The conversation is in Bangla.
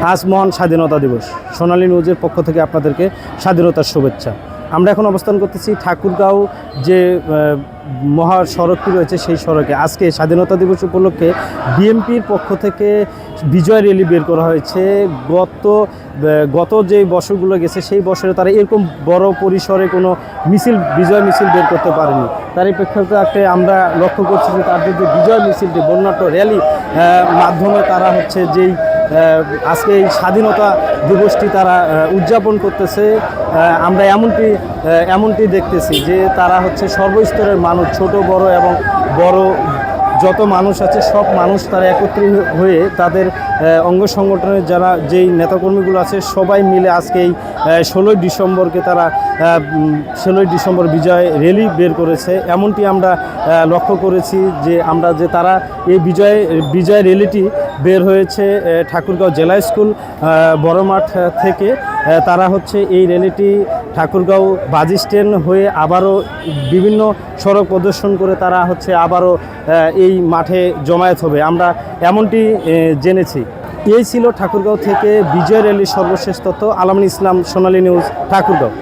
আজ মহান স্বাধীনতা দিবস। সোনালী নিউজের পক্ষ থেকে আপনাদেরকে স্বাধীনতার শুভেচ্ছা। আমরা এখন অবস্থান করতেছি ঠাকুরগাঁও যে মহাসড়কটি রয়েছে সেই সড়কে। আজকে স্বাধীনতা দিবস উপলক্ষে বিএনপির পক্ষ থেকে বিজয় র্যালি বের করা হয়েছে। গত যে বছরগুলো গেছে সেই বছরে তারা এরকম বড় পরিসরে কোনো বিজয় মিছিল বের করতে পারেনি। তারই প্রেক্ষাপটে আমরা লক্ষ্য করছি যে তাদের যে বিজয় মিছিলটি বর্ণাঢ্য র্যালি মাধ্যমে তারা হচ্ছে যেই আজকে এই স্বাধীনতা দিবসটি তারা উদযাপন করতেছে। আমরা এমনটি দেখতেছি যে তারা হচ্ছে সর্বস্তরের মানুষ, ছোট বড় এবং বড় যত মানুষ আছে সব মানুষ তারা একত্রিত হয়ে তাদের অঙ্গ সংগঠনের যারা যেই নেতাকর্মীগুলো আছে সবাই মিলে আজকে এই 16ই ডিসেম্বরকে তারা 16ই ডিসেম্বর বিজয় র্যালি বের করেছে। এমনটি আমরা লক্ষ্য করেছি যে তারা এই বিজয় র্যালিটি বের হয়েছে ঠাকুরগাঁও জেলা স্কুল বড় মাঠ থেকে। তারা হচ্ছে এই র্যালিটি ঠাকুরগাঁও বাস স্ট্যান্ড হয়ে আবারও বিভিন্ন সড়ক প্রদর্শন করে তারা হচ্ছে আবারও এই মাঠে জমায়েত হবে, আমরা এমনটি জেনেছি। এই ছিল ঠাকুরগাঁও থেকে বিজয় র্যালির সর্বশেষ তথ্য। আলামিন ইসলাম, সোনালী নিউজ, ঠাকুরগাঁও।